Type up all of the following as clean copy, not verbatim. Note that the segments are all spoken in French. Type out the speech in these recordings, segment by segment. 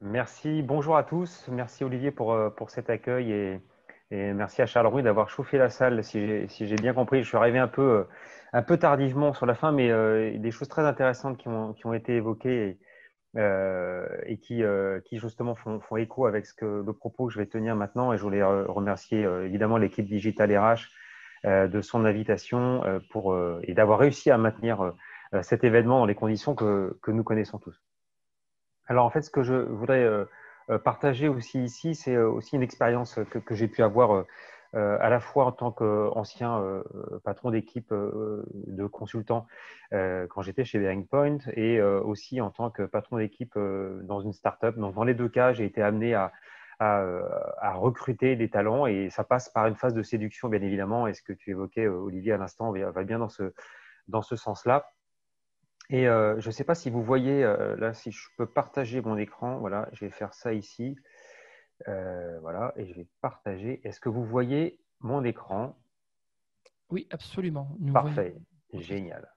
Merci, bonjour à tous. Merci Olivier pour cet accueil et merci à Charles-Louis d'avoir chauffé la salle. Si j'ai bien compris, je suis arrivé un peu tardivement sur la fin, mais des choses très intéressantes qui ont été évoquées et qui justement font écho avec le propos que je vais tenir maintenant. Et je voulais remercier évidemment l'équipe Digital RH de son invitation et d'avoir réussi à maintenir cet événement dans les conditions que nous connaissons tous. Alors en fait, ce que je voudrais partager aussi ici, c'est aussi une expérience que j'ai pu avoir à la fois en tant qu'ancien patron d'équipe de consultant quand j'étais chez Bearing Point et aussi en tant que patron d'équipe dans une startup. Donc dans les deux cas, j'ai été amené à, euh, à recruter des talents et ça passe par une phase de séduction, bien évidemment. Et ce que tu évoquais, Olivier, à l'instant, va bien dans ce sens-là. Et je ne sais pas si vous voyez, là, si je peux partager mon écran. Voilà, je vais faire ça ici. Voilà, et je vais partager. Est-ce que vous voyez mon écran? Oui, absolument. Nous voyons. Parfait. OK. Génial.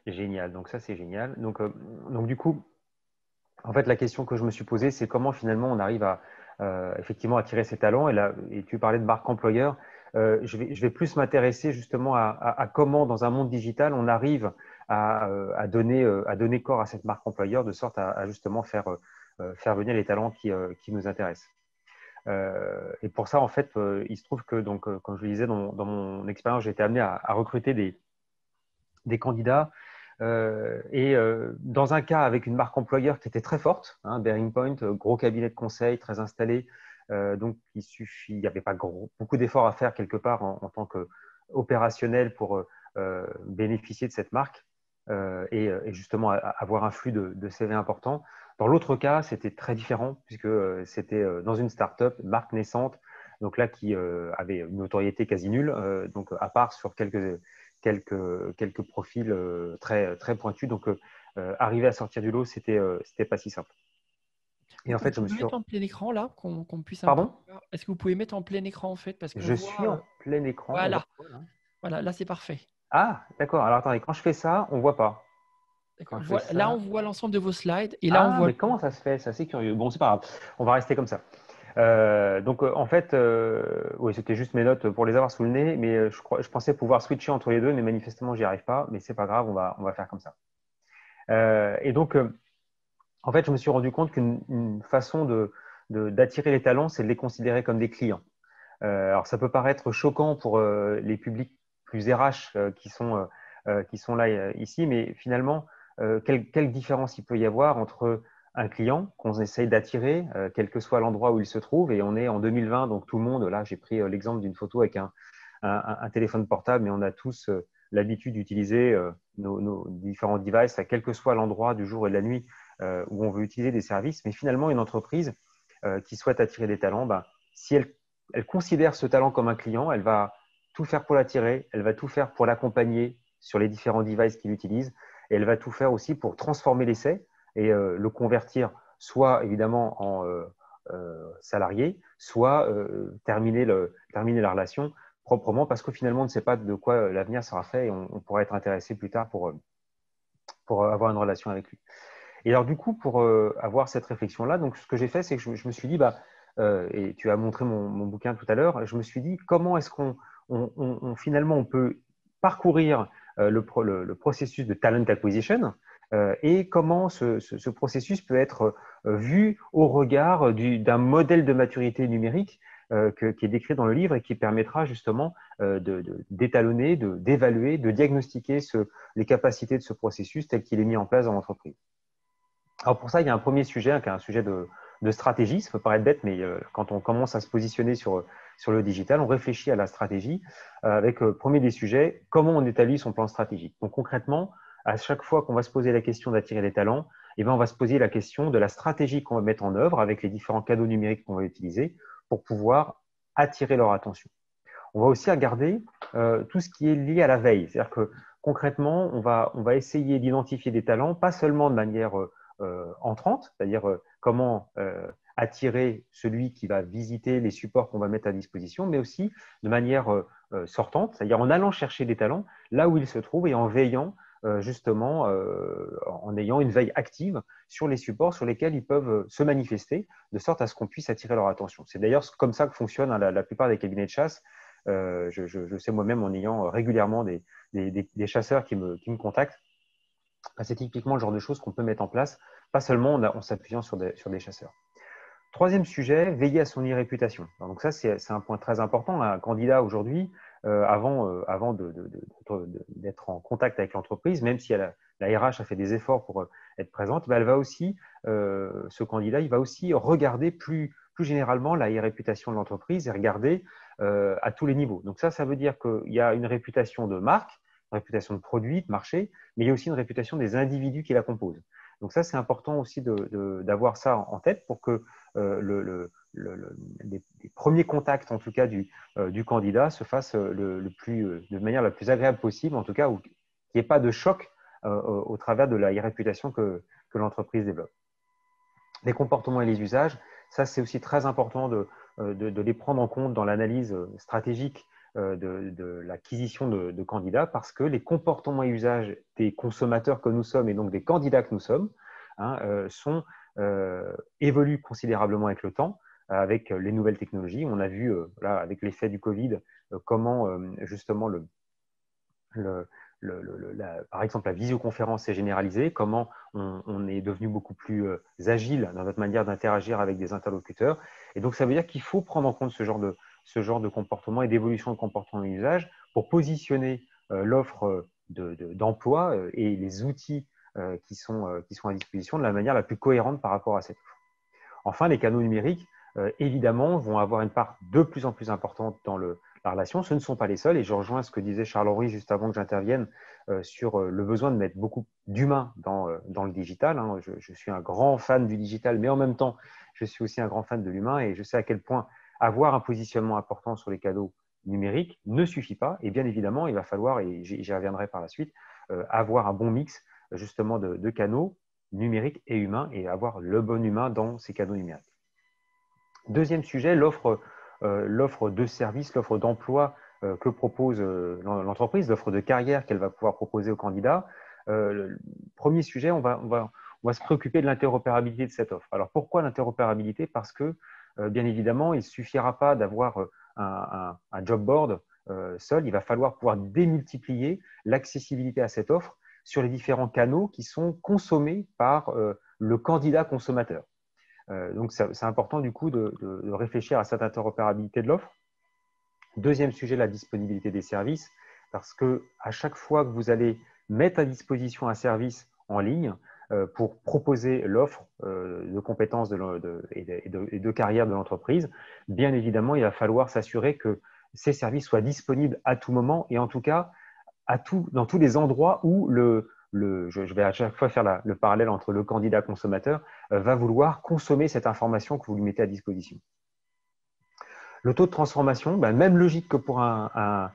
Génial. Donc ça, c'est génial. Donc du coup, en fait, la question que je me suis posée, c'est comment finalement on arrive à effectivement attirer ces talents. Et là, et tu parlais de marque employeur. Je vais plus m'intéresser justement à comment, dans un monde digital, on arrive à donner corps à cette marque employeur de sorte à justement faire venir les talents qui nous intéressent. Et pour ça, en fait, il se trouve que, donc, comme je le disais, dans mon expérience, j'ai été amené à recruter des candidats. Dans un cas avec une marque employeur qui était très forte, hein, Bearing Point, gros cabinet de conseil, très installé. Donc, il n'y avait pas beaucoup d'efforts à faire quelque part en tant qu'opérationnel pour bénéficier de cette marque et justement avoir un flux de CV important. Dans l'autre cas, c'était très différent puisque c'était dans une start-up, marque naissante, donc là qui avait une notoriété quasi nulle, donc à part sur quelques profils très, très pointus. Donc, arriver à sortir du lot, c'était pas si simple. Et en Vous fait, je me pouvez suis. mettre en plein écran là, qu'on puisse un peu Pardon? voir? Est-ce que vous pouvez mettre en plein écran en fait? Parce qu'on Je suis voit. en plein écran. On voit Voilà, quoi là? voilà, là c'est parfait. Ah, d'accord. Alors attendez, quand je fais ça, on voit pas. D'accord. Quand je fais Là, on ça. voit l'ensemble de vos slides et là, on Ah, voit. mais comment ça se fait? C'est assez curieux. Bon, c'est pas grave. On va rester comme ça. En fait, oui, c'était juste mes notes pour les avoir sous le nez, mais je pensais pouvoir switcher entre les deux, mais manifestement, j'y arrive pas. Mais c'est pas grave, on va faire comme ça. Et donc, en fait, je me suis rendu compte qu'une façon d'attirer les talents, c'est de les considérer comme des clients. Alors, ça peut paraître choquant pour les publics plus RH qui sont là ici, mais finalement, quelle différence il peut y avoir entre un client qu'on essaye d'attirer, quel que soit l'endroit où il se trouve, et on est en 2020, donc tout le monde, là, j'ai pris l'exemple d'une photo avec un téléphone portable, mais on a tous l'habitude d'utiliser nos différents devices, à quel que soit l'endroit du jour et de la nuit où on veut utiliser des services. Mais finalement, une entreprise qui souhaite attirer des talents, ben, si elle considère ce talent comme un client, elle va tout faire pour l'attirer, elle va tout faire pour l'accompagner sur les différents devices qu'il utilise, et elle va tout faire aussi pour transformer l'essai et le convertir soit évidemment en salarié, soit terminer la relation proprement, parce que finalement, on ne sait pas de quoi l'avenir sera fait et on pourra être intéressé plus tard pour avoir une relation avec lui. Et alors, du coup, pour avoir cette réflexion-là, donc ce que j'ai fait, c'est que je me suis dit, et tu as montré mon bouquin tout à l'heure, je me suis dit, comment est-ce finalement on peut parcourir le processus de talent acquisition et comment ce processus peut être vu au regard d'un modèle de maturité numérique qui est décrit dans le livre et qui permettra justement d'étalonner, d'évaluer, de diagnostiquer les capacités de ce processus tel qu'il est mis en place dans l'entreprise. Alors pour ça, il y a un premier sujet qui est un sujet de stratégie. Ça peut paraître bête, mais quand on commence à se positionner sur le digital, on réfléchit à la stratégie avec premier des sujets, comment on établit son plan stratégique. Donc concrètement, à chaque fois qu'on va se poser la question d'attirer des talents, eh bien, on va se poser la question de la stratégie qu'on va mettre en œuvre avec les différents canaux numériques qu'on va utiliser pour pouvoir attirer leur attention. On va aussi regarder tout ce qui est lié à la veille. C'est-à-dire que concrètement, on va essayer d'identifier des talents, pas seulement de manière entrante, c'est-à-dire comment attirer celui qui va visiter les supports qu'on va mettre à disposition, mais aussi de manière sortante, c'est-à-dire en allant chercher des talents là où ils se trouvent et en veillant justement en ayant une veille active sur les supports sur lesquels ils peuvent se manifester, de sorte à ce qu'on puisse attirer leur attention. C'est d'ailleurs comme ça que fonctionnent la plupart des cabinets de chasse. Je sais moi-même en ayant régulièrement des chasseurs qui me contactent. C'est typiquement le genre de choses qu'on peut mettre en place, pas seulement en s'appuyant sur des chasseurs. Troisième sujet, veiller à son e-réputation. Donc ça, c'est un point très important. Un candidat aujourd'hui, avant d'être en contact avec l'entreprise, même si la RH a fait des efforts pour être présente, elle va aussi, ce candidat, il va aussi regarder plus généralement la e-réputation de l'entreprise et regarder à tous les niveaux. Donc ça veut dire qu'il y a une réputation de marque, une réputation de produit, de marché, mais il y a aussi une réputation des individus qui la composent. Donc ça, c'est important aussi d'avoir ça en tête pour que les premiers contacts, en tout cas, du candidat se fassent de manière la plus agréable possible, en tout cas, qu'il n'y ait pas de choc au travers de la réputation que l'entreprise développe. Les comportements et les usages, ça, c'est aussi très important de les prendre en compte dans l'analyse stratégique de l'acquisition de candidats, parce que les comportements et usages des consommateurs que nous sommes et donc des candidats que nous sommes évoluent considérablement avec le temps, avec les nouvelles technologies. On a vu là, avec l'effet du Covid comment justement par exemple, la visioconférence s'est généralisée, comment on est devenu beaucoup plus agile dans notre manière d'interagir avec des interlocuteurs. Et donc, ça veut dire qu'il faut prendre en compte ce genre de comportement et d'évolution de comportement et d'usage pour positionner l'offre d'emploi et les outils qui sont à disposition de la manière la plus cohérente par rapport à cette offre. Enfin, les canaux numériques, évidemment, vont avoir une part de plus en plus importante dans la relation. Ce ne sont pas les seuls, et je rejoins ce que disait Charles-Henri juste avant que j'intervienne sur le besoin de mettre beaucoup d'humain dans le digital. Je suis un grand fan du digital, mais en même temps, je suis aussi un grand fan de l'humain, et je sais à quel point avoir un positionnement important sur les canaux numériques ne suffit pas. Et bien évidemment, il va falloir, et j'y reviendrai par la suite, avoir un bon mix justement de canaux numériques et humains, et avoir le bon humain dans ces canaux numériques. Deuxième sujet, l'offre de service, l'offre d'emploi que propose l'entreprise, l'offre de carrière qu'elle va pouvoir proposer aux candidats. Premier sujet, on va se préoccuper de l'interopérabilité de cette offre. Alors pourquoi l'interopérabilité? Parce que bien évidemment, il ne suffira pas d'avoir un job board seul, il va falloir pouvoir démultiplier l'accessibilité à cette offre sur les différents canaux qui sont consommés par le candidat consommateur. Donc, c'est important du coup de réfléchir à cette interopérabilité de l'offre. Deuxième sujet, la disponibilité des services, parce qu'à chaque fois que vous allez mettre à disposition un service en ligne pour proposer l'offre de compétences et de carrière de l'entreprise, bien évidemment, il va falloir s'assurer que ces services soient disponibles à tout moment et en tout cas dans tous les endroits où je vais à chaque fois faire le parallèle entre le candidat consommateur, va vouloir consommer cette information que vous lui mettez à disposition. Le taux de transformation, même logique que pour un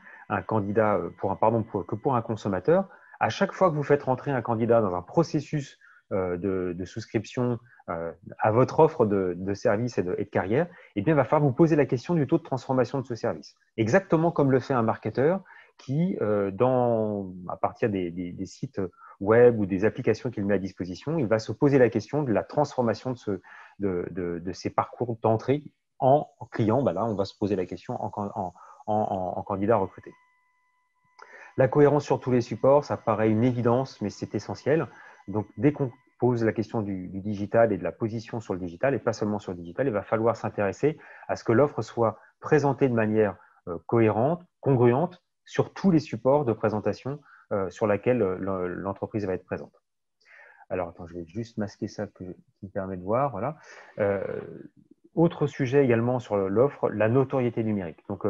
candidat, que pour un consommateur, à chaque fois que vous faites rentrer un candidat dans un processus de souscription à votre offre de service et de carrière, eh bien, il va falloir vous poser la question du taux de transformation de ce service. Exactement comme le fait un marketeur qui, à partir des sites web ou des applications qu'il met à disposition, il va se poser la question de la transformation de ses parcours d'entrée en client. Là, on va se poser la question en candidat recruté. La cohérence sur tous les supports, ça paraît une évidence, mais c'est essentiel. Donc, dès qu'on pose la question du digital et de la position sur le digital, et pas seulement sur le digital, il va falloir s'intéresser à ce que l'offre soit présentée de manière cohérente, congruente, sur tous les supports de présentation sur laquelle l'entreprise va être présente. Alors, attends, je vais juste masquer ça qui me permet de voir. Voilà. Autre sujet également sur l'offre, la notoriété numérique. Donc,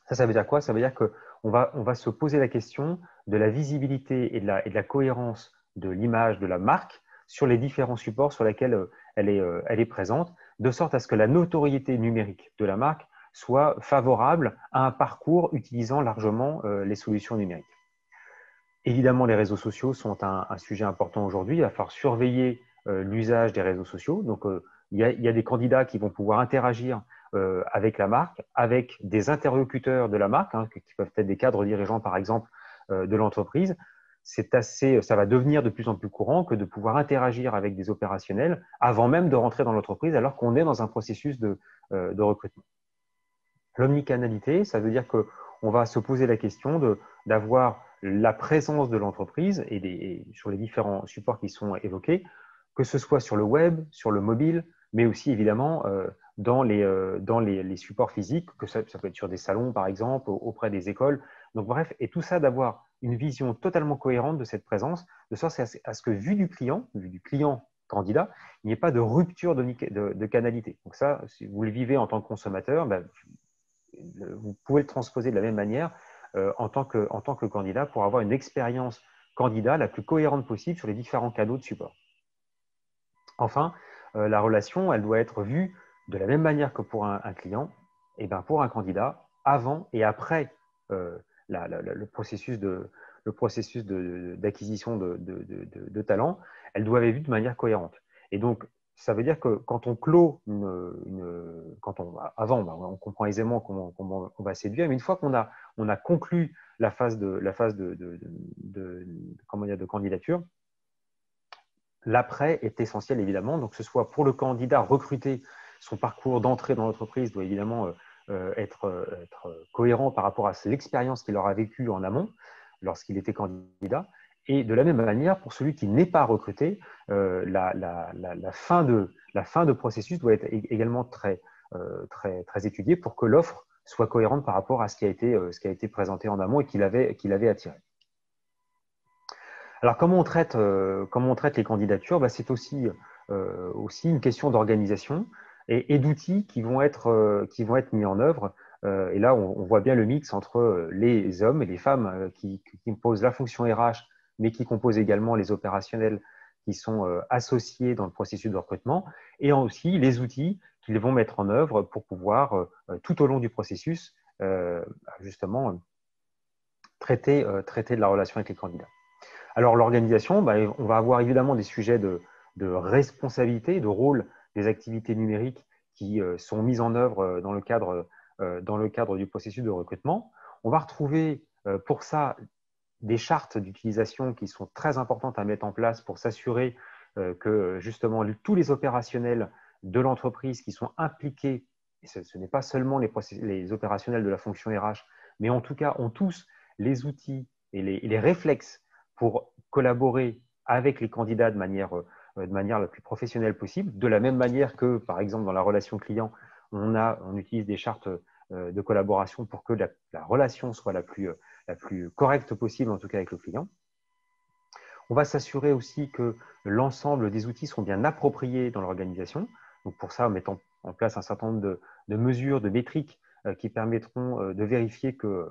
ça veut dire quoi? Ça veut dire qu'on va se poser la question de la visibilité et de la cohérence de l'image de la marque sur les différents supports sur lesquels elle est présente, de sorte à ce que la notoriété numérique de la marque soit favorable à un parcours utilisant largement les solutions numériques. Évidemment, les réseaux sociaux sont un sujet important aujourd'hui. Il va falloir surveiller l'usage des réseaux sociaux. Donc, il y a des candidats qui vont pouvoir interagir avec la marque, avec des interlocuteurs de la marque, qui peuvent être des cadres dirigeants, par exemple, de l'entreprise, ça va devenir de plus en plus courant que de pouvoir interagir avec des opérationnels avant même de rentrer dans l'entreprise, alors qu'on est dans un processus de recrutement. L'omnicanalité, ça veut dire qu'on va se poser la question d'avoir la présence de l'entreprise et sur les différents supports qui sont évoqués, que ce soit sur le web, sur le mobile, mais aussi évidemment dans les supports physiques, que ça peut être sur des salons par exemple, auprès des écoles. Donc bref, et tout ça d'avoir une vision totalement cohérente de cette présence, de sorte à ce que vu du client candidat, il n'y ait pas de rupture de canalité. Donc ça, si vous le vivez en tant que consommateur, ben, vous pouvez le transposer de la même manière en tant que candidat pour avoir une expérience candidat la plus cohérente possible sur les différents canaux de support. Enfin, la relation, elle doit être vue de la même manière que pour un client, et bien pour un candidat, avant et après le processus d'acquisition de talent, elle doit être vue de manière cohérente. Et donc, ça veut dire que quand on clôt avant, on comprend aisément comment on va séduire, mais une fois qu'on a conclu la phase de candidature, l'après est essentiel évidemment. Donc, que ce soit pour le candidat recruté, son parcours d'entrée dans l'entreprise doit évidemment être cohérent par rapport à l'expérience qu'il aura vécue en amont lorsqu'il était candidat. Et de la même manière, pour celui qui n'est pas recruté, la fin de processus doit être également très étudiée pour que l'offre soit cohérente par rapport à ce qui a été présenté en amont et qu'il avait attiré. Alors, comment on traite les candidatures? C'est aussi une question d'organisation et d'outils qui vont être mis en œuvre. Et là, on voit bien le mix entre les hommes et les femmes qui posent la fonction RH, mais qui composent également les opérationnels qui sont associés dans le processus de recrutement, et aussi les outils qu'ils vont mettre en œuvre pour pouvoir, tout au long du processus, justement, traiter de la relation avec les candidats. Alors, l'organisation, on va avoir évidemment des sujets de responsabilité, de rôle des activités numériques qui sont mises en œuvre dans le cadre du processus de recrutement. On va retrouver pour ça des chartes d'utilisation qui sont très importantes à mettre en place pour s'assurer que justement tous les opérationnels de l'entreprise qui sont impliqués, et ce n'est pas seulement les opérationnels de la fonction RH, mais en tout cas ont tous les outils et les réflexes pour collaborer avec les candidats de manière la plus professionnelle possible, de la même manière que, par exemple, dans la relation client, on utilise des chartes de collaboration pour que la relation soit la plus correcte possible, en tout cas avec le client. On va s'assurer aussi que l'ensemble des outils sont bien appropriés dans l'organisation. Donc pour ça, en mettant en place un certain nombre de mesures, de métriques qui permettront de vérifier que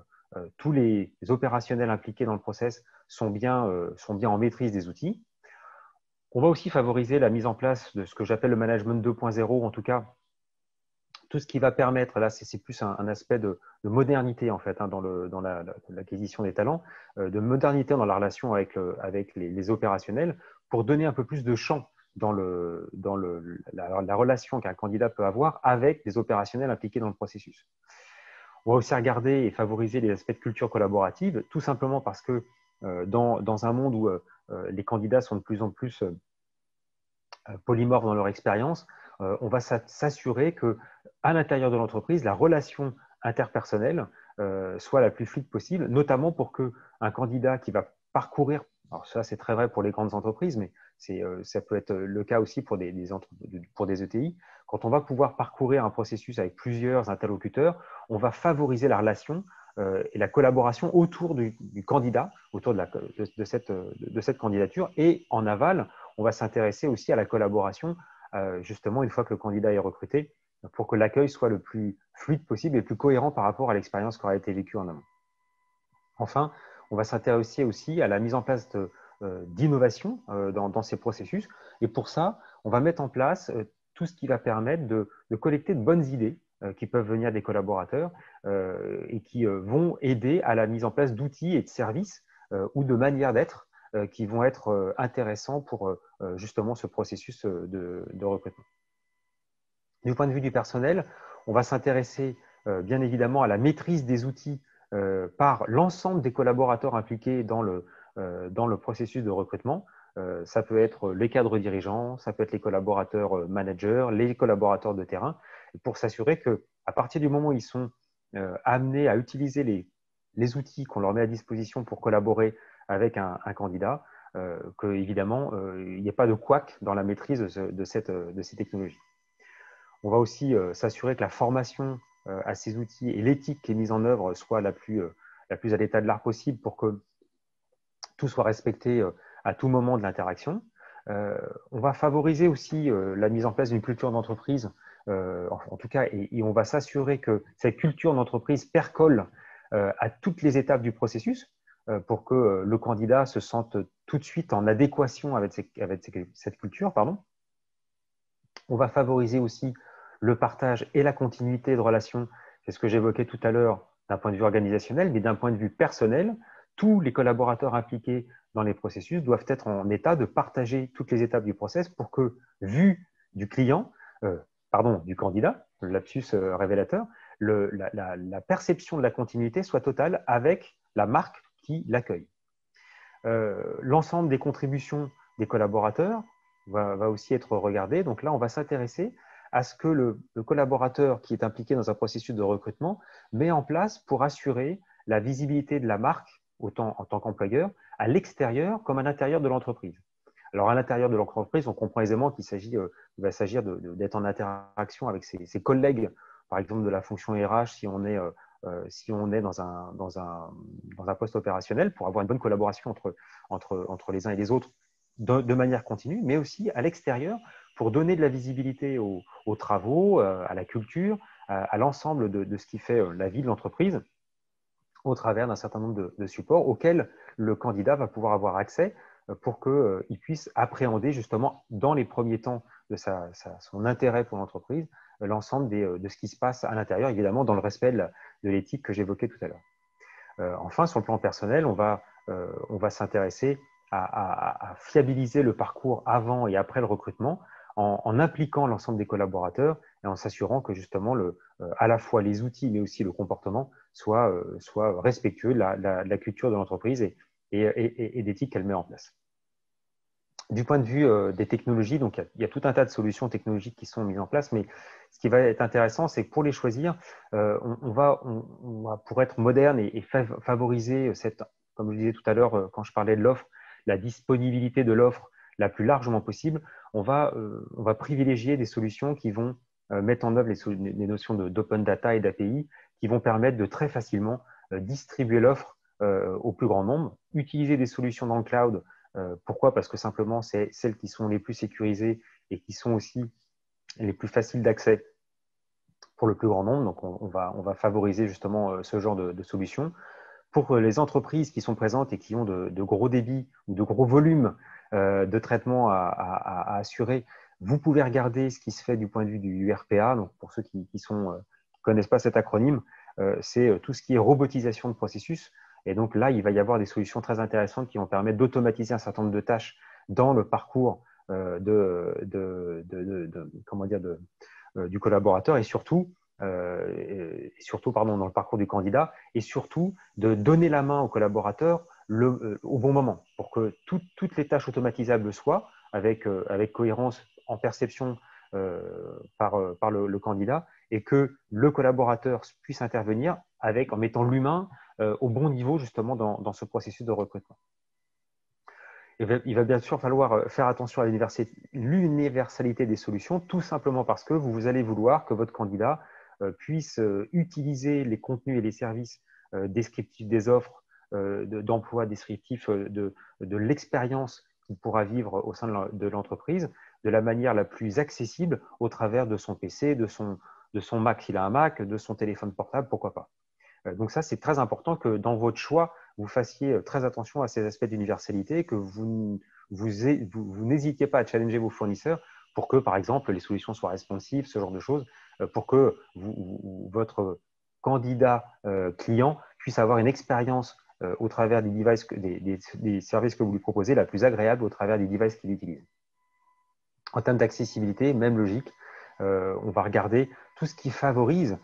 tous les opérationnels impliqués dans le process sont bien en maîtrise des outils. On va aussi favoriser la mise en place de ce que j'appelle le management 2.0, en tout cas, tout ce qui va permettre, là c'est plus un aspect de modernité en fait, dans l'acquisition des talents, de modernité dans la relation avec les opérationnels pour donner un peu plus de champ dans la relation qu'un candidat peut avoir avec les opérationnels impliqués dans le processus. On va aussi regarder et favoriser les aspects de culture collaborative, tout simplement parce que dans un monde où les candidats sont de plus en plus polymorphes dans leur expérience, on va s'assurer qu'à l'intérieur de l'entreprise, la relation interpersonnelle soit la plus fluide possible, notamment pour qu'un candidat qui va parcourir, alors ça c'est très vrai pour les grandes entreprises, mais ça peut être le cas aussi pour des ETI, quand on va pouvoir parcourir un processus avec plusieurs interlocuteurs, on va favoriser la relation et la collaboration autour du candidat, autour de cette candidature. Et en aval, on va s'intéresser aussi à la collaboration, justement, une fois que le candidat est recruté, pour que l'accueil soit le plus fluide possible et le plus cohérent par rapport à l'expérience qui aura été vécue en amont. Enfin, on va s'intéresser aussi à la mise en place d'innovation dans ces processus. Et pour ça, on va mettre en place tout ce qui va permettre de collecter de bonnes idées qui peuvent venir des collaborateurs et qui vont aider à la mise en place d'outils et de services ou de manières d'être qui vont être intéressants pour justement ce processus de recrutement. Du point de vue du personnel, on va s'intéresser bien évidemment à la maîtrise des outils par l'ensemble des collaborateurs impliqués dans dans le processus de recrutement. Ça peut être les cadres dirigeants, ça peut être les collaborateurs managers, les collaborateurs de terrain, pour s'assurer qu'à partir du moment où ils sont amenés à utiliser les outils qu'on leur met à disposition pour collaborer avec un candidat, qu'évidemment, il n'y ait pas de couac dans la maîtrise de ces technologies. On va aussi s'assurer que la formation à ces outils et l'éthique qui est mise en œuvre soit la plus à l'état de l'art possible pour que tout soit respecté à tout moment de l'interaction. On va favoriser aussi la mise en place d'une culture d'entreprise, en tout cas, et on va s'assurer que cette culture d'entreprise percole à toutes les étapes du processus pour que le candidat se sente tout de suite en adéquation avec cette culture. On va favoriser aussi le partage et la continuité de relations. C'est ce que j'évoquais tout à l'heure d'un point de vue organisationnel, mais d'un point de vue personnel, tous les collaborateurs impliqués dans les processus doivent être en état de partager toutes les étapes du process pour que, vu du client, du candidat, le lapsus révélateur, la perception de la continuité soit totale avec la marque qui l'accueille. L'ensemble des contributions des collaborateurs va aussi être regardé. Donc là, on va s'intéresser à ce que le collaborateur qui est impliqué dans un processus de recrutement met en place pour assurer la visibilité de la marque, autant en tant qu'employeur, à l'extérieur comme à l'intérieur de l'entreprise. Alors, à l'intérieur de l'entreprise, on comprend aisément qu'il va s'agir d'être en interaction avec ses collègues, par exemple de la fonction RH, si on est dans un poste opérationnel, pour avoir une bonne collaboration entre les uns et les autres de manière continue, mais aussi à l'extérieur pour donner de la visibilité aux travaux, à la culture, à l'ensemble de ce qui fait la vie de l'entreprise au travers d'un certain nombre de supports auxquels le candidat va pouvoir avoir accès pour qu'il puisse appréhender justement dans les premiers temps de son intérêt pour l'entreprise l'ensemble de ce qui se passe à l'intérieur, évidemment dans le respect de l'éthique que j'évoquais tout à l'heure. Enfin, sur le plan personnel, on va s'intéresser à fiabiliser le parcours avant et après le recrutement en impliquant l'ensemble des collaborateurs et en s'assurant que justement à la fois les outils mais aussi le comportement soient respectueux de la culture de l'entreprise et d'éthique qu'elle met en place. Du point de vue des technologies, donc il y a tout un tas de solutions technologiques qui sont mises en place, mais ce qui va être intéressant, c'est que pour les choisir, on va, pour être moderne et favoriser comme je disais tout à l'heure quand je parlais de l'offre, la disponibilité de l'offre la plus largement possible, on va privilégier des solutions qui vont mettre en œuvre les notions d'open data et d'API qui vont permettre de très facilement distribuer l'offre au plus grand nombre, utiliser des solutions dans le cloud. Pourquoi? Parce que simplement, c'est celles qui sont les plus sécurisées et qui sont aussi les plus faciles d'accès pour le plus grand nombre. Donc, on va favoriser justement ce genre de solutions. Pour les entreprises qui sont présentes et qui ont de gros débits ou de gros volumes de traitement à assurer, vous pouvez regarder ce qui se fait du point de vue du RPA. Donc, pour ceux qui ne connaissent pas cet acronyme, c'est tout ce qui est robotisation de processus. Et donc là, il va y avoir des solutions très intéressantes qui vont permettre d'automatiser un certain nombre de tâches dans le parcours du collaborateur et surtout dans le parcours du candidat et surtout de donner la main au collaborateur au bon moment pour que toutes les tâches automatisables soient avec cohérence en perception par le candidat et que le collaborateur puisse intervenir en mettant l'humain au bon niveau justement dans ce processus de recrutement. Il va bien sûr falloir faire attention à l'universalité des solutions, tout simplement parce que vous allez vouloir que votre candidat puisse utiliser les contenus et les services descriptifs des offres d'emploi, descriptifs de l'expérience qu'il pourra vivre au sein de l'entreprise de la manière la plus accessible au travers de son PC, de son Mac s'il a un Mac, de son téléphone portable, pourquoi pas. Donc ça, c'est très important que dans votre choix, vous fassiez très attention à ces aspects d'universalité, que vous n'hésitiez pas à challenger vos fournisseurs pour que, par exemple, les solutions soient responsives, ce genre de choses, pour que votre candidat client puisse avoir une expérience au travers des devices, des services que vous lui proposez, la plus agréable au travers des devices qu'il utilise. En termes d'accessibilité, même logique, on va regarder tout ce qui favorise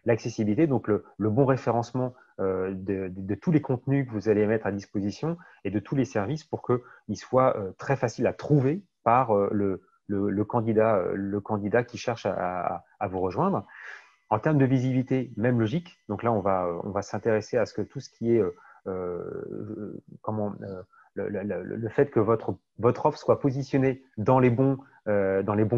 l'accessibilité, donc le bon référencement de tous les contenus que vous allez mettre à disposition et de tous les services pour qu'ils soient très faciles à trouver par le candidat qui cherche à vous rejoindre. En termes de visibilité, même logique. Donc là, on va s'intéresser à ce que tout ce qui est le fait que votre offre soit positionnée dans les bons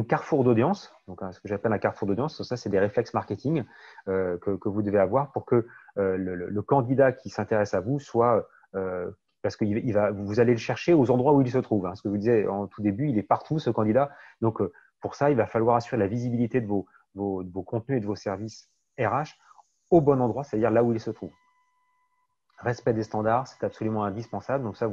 carrefours d'audience. Donc, ce que j'appelle un carrefour d'audience, ça, c'est des réflexes marketing que vous devez avoir pour que le candidat qui s'intéresse à vous soit parce que vous allez le chercher aux endroits où il se trouve. Ce que vous disiez en tout début, il est partout, ce candidat. Donc, pour ça, il va falloir assurer la visibilité de vos contenus et de vos services RH au bon endroit, c'est-à-dire là où il se trouve. Respect des standards, c'est absolument indispensable. Donc ça,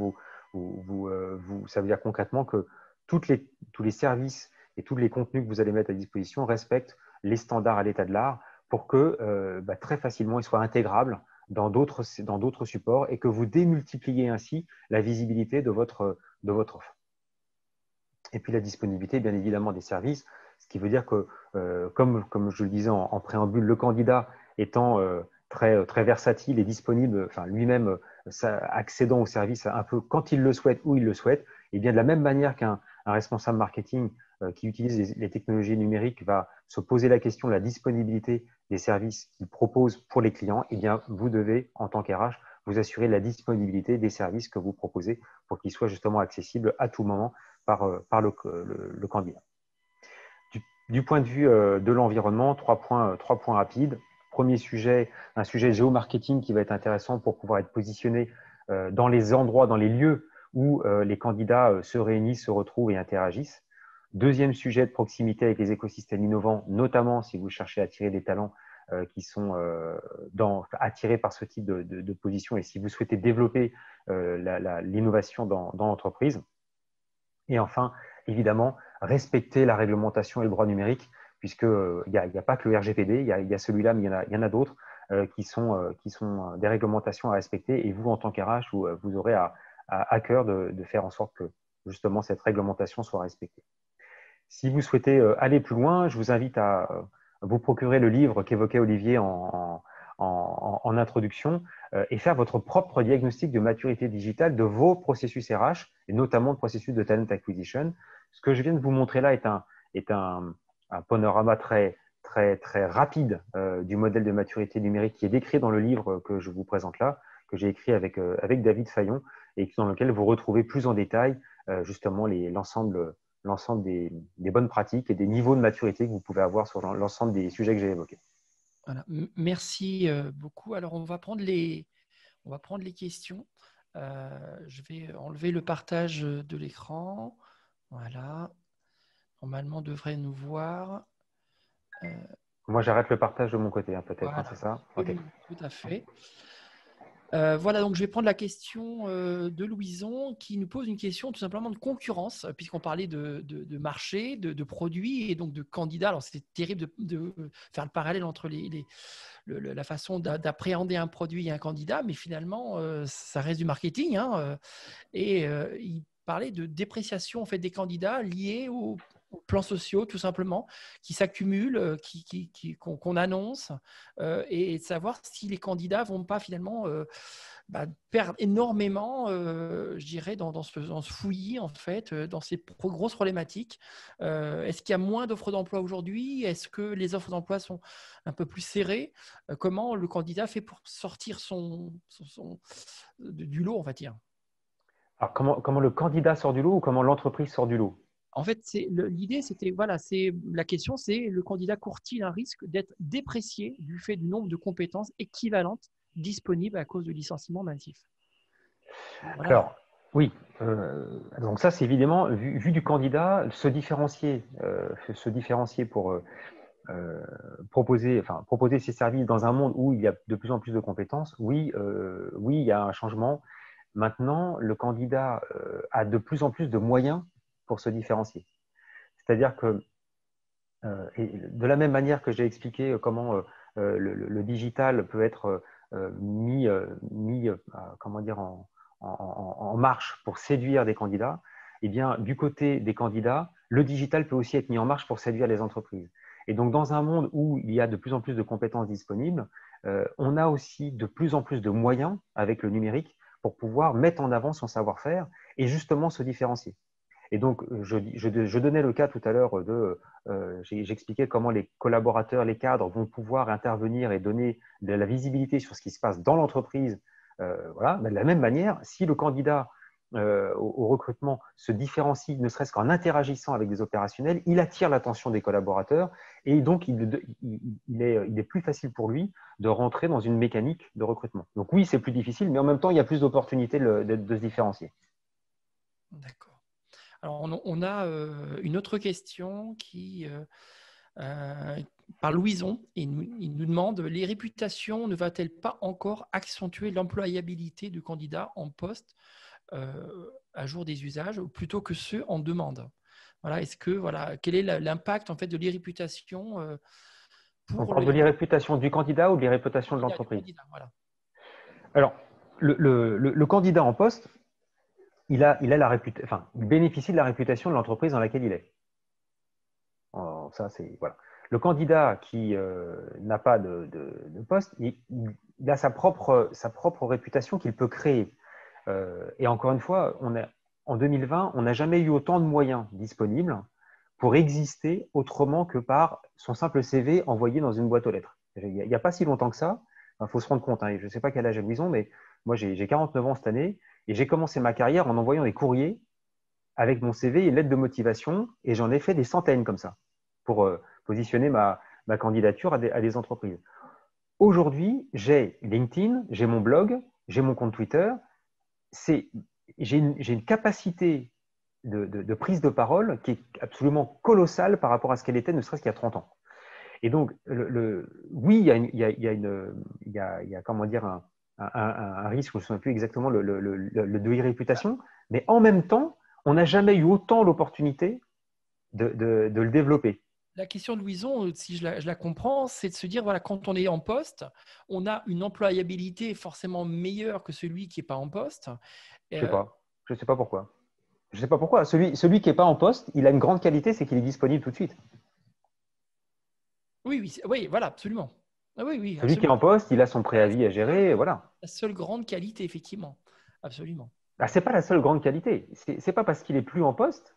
ça veut dire concrètement que tous les services et tous les contenus que vous allez mettre à disposition respectent les standards à l'état de l'art pour que très facilement ils soient intégrables dans d'autres supports et que vous démultipliez ainsi la visibilité de votre offre. Et puis la disponibilité, bien évidemment, des services, ce qui veut dire que, comme je le disais en préambule, le candidat étant très versatile et disponible, enfin lui-même accédant au service un peu quand il le souhaite, où il le souhaite, et bien de la même manière qu'un responsable marketing qui utilise les technologies numériques va se poser la question de la disponibilité des services qu'il propose pour les clients, et bien vous devez, en tant qu'RH, vous assurer la disponibilité des services que vous proposez pour qu'ils soient justement accessibles à tout moment par le candidat. Du point de vue de l'environnement, trois points rapides. Premier sujet, un sujet géomarketing qui va être intéressant pour pouvoir être positionné dans les endroits, dans les lieux où les candidats se réunissent, se retrouvent et interagissent. Deuxième sujet de proximité avec les écosystèmes innovants, notamment si vous cherchez à attirer des talents qui sont attirés par ce type de position et si vous souhaitez développer l'innovation dans l'entreprise. Et enfin, évidemment, respecter la réglementation et le droit numérique, puisqu'il n'y a pas que le RGPD, il y a celui-là, mais il y en a d'autres qui sont des réglementations à respecter. Et vous, en tant qu'RH, vous aurez à cœur de faire en sorte que justement cette réglementation soit respectée. Si vous souhaitez aller plus loin, je vous invite à vous procurer le livre qu'évoquait Olivier en introduction et faire votre propre diagnostic de maturité digitale de vos processus RH et notamment le processus de talent acquisition. Ce que je viens de vous montrer là est un panorama très rapide du modèle de maturité numérique qui est décrit dans le livre que je vous présente là, que j'ai écrit avec David Fayon et dans lequel vous retrouvez plus en détail justement l'ensemble des bonnes pratiques et des niveaux de maturité que vous pouvez avoir sur l'ensemble des sujets que j'ai évoqués. Voilà. Merci beaucoup. Alors, on va prendre les questions. Je vais enlever le partage de l'écran. Voilà. Normalement, on devrait nous voir. Moi, j'arrête le partage de mon côté, peut-être, Voilà. c'est ça? Okay. Tout à fait. Voilà, donc je vais prendre la question de Louison qui nous pose une question tout simplement de concurrence, puisqu'on parlait de marché, de produits et donc de candidats. Alors, c'est terrible de faire le parallèle entre la façon d'appréhender un produit et un candidat, mais finalement, ça reste du marketing. Il parlait de dépréciation en fait, des candidats liés aux plans sociaux, tout simplement, qui s'accumulent, qu'on annonce, et de savoir si les candidats ne vont pas finalement perdre énormément, je dirais, dans ce fouillis, en fait, dans ces grosses problématiques. Est-ce qu'il y a moins d'offres d'emploi aujourd'hui? Est-ce que les offres d'emploi sont un peu plus serrées? Comment le candidat fait pour sortir du lot, on va dire? Alors, comment le candidat sort du lot ou comment l'entreprise sort du lot? En fait, l'idée, c'était, voilà, la question, c'est le candidat court-il un risque d'être déprécié du fait du nombre de compétences équivalentes disponibles à cause de licenciements massifs? Voilà. Alors, oui. Donc ça, c'est évidemment, vu du candidat, se différencier pour proposer ses services dans un monde où il y a de plus en plus de compétences, oui, il y a un changement. Maintenant, le candidat a de plus en plus de moyens pour se différencier. C'est-à-dire que, et de la même manière que j'ai expliqué comment le digital peut être mis comment dire, en marche pour séduire des candidats, eh bien, du côté des candidats, le digital peut aussi être mis en marche pour séduire les entreprises. Et donc, dans un monde où il y a de plus en plus de compétences disponibles, on a aussi de plus en plus de moyens avec le numérique pour pouvoir mettre en avant son savoir-faire et justement se différencier. Et donc, je donnais le cas tout à l'heure j'expliquais comment les collaborateurs, les cadres vont pouvoir intervenir et donner de la visibilité sur ce qui se passe dans l'entreprise. Voilà. Mais de la même manière, si le candidat au recrutement se différencie, ne serait-ce qu'en interagissant avec des opérationnels, il attire l'attention des collaborateurs et donc il est plus facile pour lui de rentrer dans une mécanique de recrutement. Donc oui, c'est plus difficile, mais en même temps, il y a plus d'opportunités de se différencier. D'accord. Alors, on a une autre question par Louison. Il nous demande, les réputations ne va-t-elle pas encore accentuer l'employabilité du candidat en poste à jour des usages plutôt que ceux en demande? Voilà, quel est l'impact en fait de l'irréputation On pour parle de l'irréputation du candidat ou de l'irréputation de du l'entreprise? candidat, voilà. Alors, le candidat en poste, il bénéficie de la réputation de l'entreprise dans laquelle il est. Alors, ça, c'est voilà. Le candidat qui n'a pas de poste, il a sa propre réputation qu'il peut créer. Et encore une fois, en 2020, on n'a jamais eu autant de moyens disponibles pour exister autrement que par son simple CV envoyé dans une boîte aux lettres. Il n'y a pas si longtemps que ça. Il faut se rendre compte, hein, je ne sais pas quel âge a Louison, mais moi j'ai 49 ans cette année et j'ai commencé ma carrière en envoyant des courriers avec mon CV et une lettre de motivation et j'en ai fait des centaines comme ça pour positionner ma candidature à des entreprises. Aujourd'hui, j'ai LinkedIn, j'ai mon blog, j'ai mon compte Twitter. J'ai une capacité de prise de parole qui est absolument colossale par rapport à ce qu'elle était, ne serait-ce qu'il y a 30 ans. Et donc, oui, il y a comment dire, un risque, je ne me souviens plus exactement de réputation, mais en même temps, on n'a jamais eu autant l'opportunité de le développer. La question de Louison, si je la comprends, c'est de se dire, voilà, quand on est en poste, on a une employabilité forcément meilleure que celui qui n'est pas en poste. Je ne sais pas. Je ne sais pas pourquoi. Je ne sais pas pourquoi. Celui qui n'est pas en poste, il a une grande qualité, c'est qu'il est disponible tout de suite. Oui, voilà, absolument. Ah oui, Celui qui est absolument. en poste, il a son préavis à gérer, voilà. La seule grande qualité, effectivement. Absolument. Ah, ce n'est pas la seule grande qualité. Ce n'est pas parce qu'il est plus en poste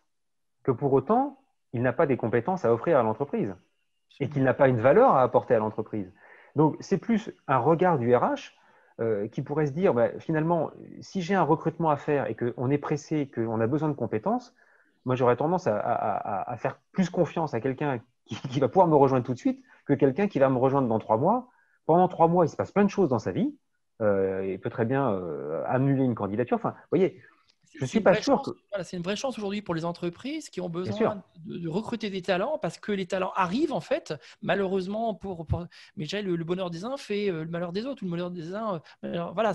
que pour autant, il n'a pas des compétences à offrir à l'entreprise et qu'il Absolument. n'a pas une valeur à apporter à l'entreprise. Donc, c'est plus un regard du RH qui pourrait se dire, bah, finalement, si j'ai un recrutement à faire et qu'on est pressé, qu'on a besoin de compétences, moi, j'aurais tendance à faire plus confiance à quelqu'un qui va pouvoir me rejoindre tout de suite que quelqu'un qui va me rejoindre dans 3 mois. Pendant 3 mois, il se passe plein de choses dans sa vie. Il peut très bien annuler une candidature. Enfin, vous voyez, je ne C'est suis une pas vraie sûr chance. que… Voilà, c'est une vraie chance aujourd'hui pour les entreprises qui ont Bien sûr, besoin de recruter des talents parce que les talents arrivent en fait. Malheureusement, mais je dirais, le bonheur des uns fait le malheur des autres. Ou le malheur des uns, voilà,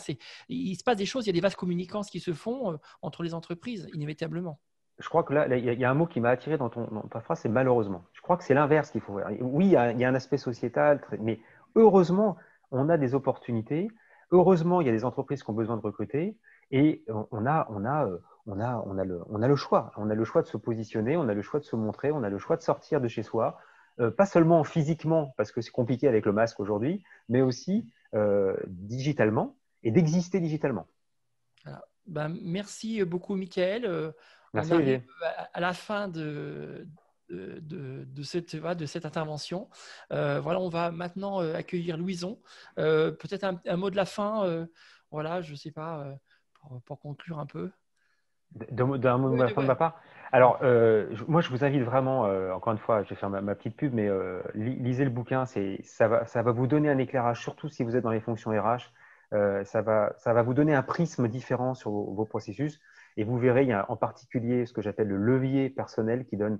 il se passe des choses. Il y a des vases communicants qui se font entre les entreprises inévitablement. je crois que là, il y a un mot qui m'a attiré dans ta phrase, c'est malheureusement. Je crois que c'est l'inverse qu'il faut faire. Oui, il y a un aspect sociétal, mais heureusement, on a des opportunités. Heureusement, il y a des entreprises qui ont besoin de recruter et on a le choix. On a le choix de se positionner, on a le choix de se montrer, on a le choix de sortir de chez soi, pas seulement physiquement, parce que c'est compliqué avec le masque aujourd'hui, mais aussi digitalement et d'exister digitalement. Voilà. Ben, merci beaucoup, Michael. On Merci arrive Olivier. à la fin de cette intervention. Voilà, on va maintenant accueillir Louison. Peut-être un mot de la fin, voilà, je ne sais pas, pour conclure un peu. D'un mot de Oui, la fin de ouais. ma part. Alors, moi, je vous invite vraiment, encore une fois, je vais faire ma petite pub, mais lisez le bouquin. Ça va vous donner un éclairage, surtout si vous êtes dans les fonctions RH. Ça va vous donner un prisme différent sur vos processus. Et vous verrez, il y a en particulier ce que j'appelle le levier personnel qui donne,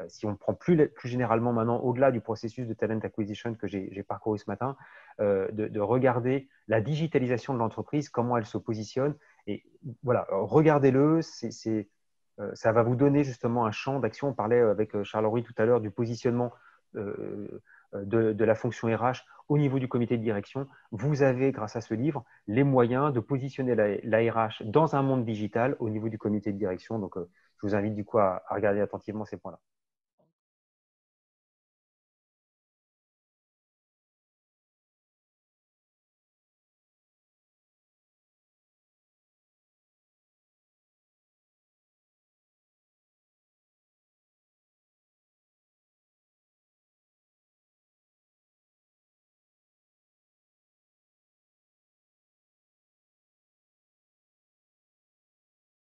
si on prend plus généralement maintenant, au-delà du processus de talent acquisition que j'ai parcouru ce matin, de regarder la digitalisation de l'entreprise, comment elle se positionne. Et voilà, regardez-le, ça va vous donner justement un champ d'action. On parlait avec Charles-Henri tout à l'heure du positionnement de la fonction RH au niveau du comité de direction. Vous avez, grâce à ce livre, les moyens de positionner la RH dans un monde digital au niveau du comité de direction. Donc, je vous invite du coup à regarder attentivement ces points-là.